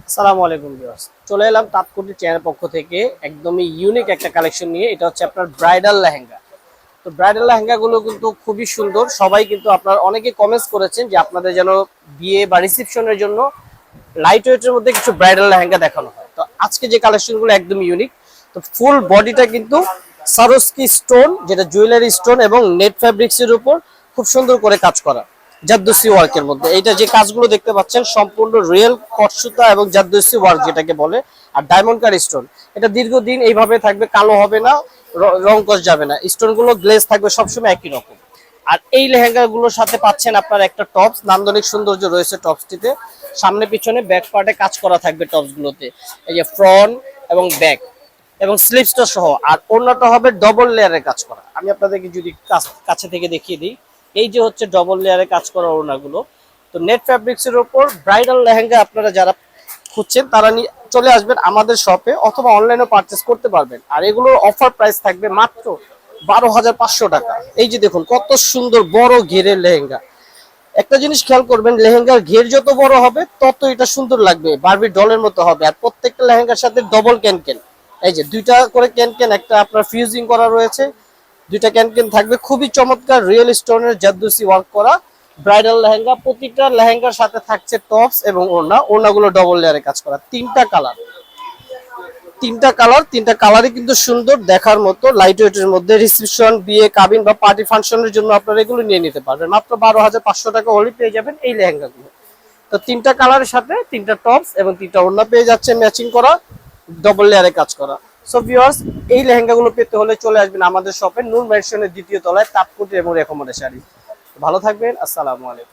আসসালামু আলাইকুম ভিউয়ার্স, চলে এলাম তাৎকুটি চ্যানেলের পক্ষ থেকে একদমই ইউনিক একটা কালেকশন নিয়ে। এটা হচ্ছে আপনার ব্রাইডাল লেহেঙ্গা। তো ব্রাইডাল লেহেঙ্গা গুলো কিন্তু খুবই সুন্দর। সবাই কিন্তু আপনার অনেকে কমেন্টস করেছেন যে আপনাদের যেন বিয়ে বা রিসেপশনের জন্য লাইট ওয়েটের মধ্যে কিছু ব্রাইডাল লেহেঙ্গা দেখানো হয়। তো আজকে যে কালেকশনগুলো একদম ইউনিক। তো ফুল বডিটা কিন্তু সারোস্কি স্টোন, যেটা জুয়েলারি স্টোন এবং নেট ফ্যাব্রিক্সের উপর খুব সুন্দর করে কাজ করা জাদ্দুসি ওয়ার্কের মধ্যে। এইটা যে কাজগুলো দেখতে পাচ্ছেন সম্পূর্ণ রিয়েল কটসুতা এবং জাদ্দুসি ওয়ার্ক যেটাকে বলে। আর ডায়মন্ড কার স্টোন, এটা দীর্ঘদিন এইভাবে থাকবে, কালো হবে না, রং কস যাবে না। স্টোনগুলো গ্লেজ থাকবে সবসময় একই রকম। আর এই লেহেঙ্গা গুলোর সাথে পাচ্ছেন আপনার একটা টপস, নান্দনিক সৌন্দর্য রয়েছে টপসটিতে। সামনে পিছনে ব্যাক পার্টে কাজ করা থাকবে টপস গুলোতে, এই যে ফ্রন্ট এবং ব্যাক এবং স্লিভসটা সহ। আর ওড়নাটা হবে ডবল লেয়ারের কাজ করা। আমি আপনাদেরকে যদি কাছে থেকে দেখিয়ে দিই, এই যে হচ্ছে ডবল লেয়ারে কাজ করা ওড়নাগুলো। তো নেট ফ্যাব্রিক্সের উপর ব্রাইডাল লেহেঙ্গা আপনারা যারা খুঁজছেন তারা চলে আসবেন আমাদের শপে, অথবা অনলাইনে পারচেস করতে পারবেন। আর এগুলোর অফার প্রাইস থাকবে মাত্র 12,500 টাকা। এই যে দেখুন কত সুন্দর বড় ঘেরের লেহেঙ্গা। একটা জিনিস খেয়াল করবেন, লেহেঙ্গার ঘের যত বড় হবে তত এটা সুন্দর লাগবে, বারবি ডলের মতো হবে। আর প্রত্যেকটা লেহেঙ্গার সাথে ডবল ক্যানকেন, এই যে দুইটা করে ক্যানকেন, একটা আপনার ফিউজিং করা রয়েছে, দুইটা ক্যানকেন থাকবে। খুবই চমৎকার রিয়েল স্টোনের জাদ্দুসি ওয়ার্ক করা ব্রাইডাল লেহেঙ্গা। প্রতিটা লেহেঙ্গার সাথে থাকছে টপস এবং ওড়নাগুলো ডবল লেয়ারে কাজ করা। তিনটা কালারই কিন্তু সুন্দর, দেখার মতো, লাইট ওয়েটের মধ্যে। রিসেপশন, বিয়ে, কাবিন বা পার্টি ফাংশনের জন্য আপনারা এগুলো নিয়ে নিতে পারবেন। মাত্র 12,500 টাকা হলে পেয়ে যাবেন এই লেহেঙ্গাগুলো। তো তিনটা কালারের সাথে তিনটা টপস এবং তিনটা ওড়না পেয়ে যাচ্ছে ম্যাচিং করা, ডবল লেয়ারে কাজ করা। সো ভিউয়ার্স, এই লেহেঙ্গাগুলো পেতে হলে চলে আসবেন আমাদের শপে, নূর ম্যানশনের দ্বিতীয় তলায়, তাঁতকুটি এবং রেকমন্ডেশন শাড়ি। ভালো থাকবেন, আসসালামু আলাইকুম।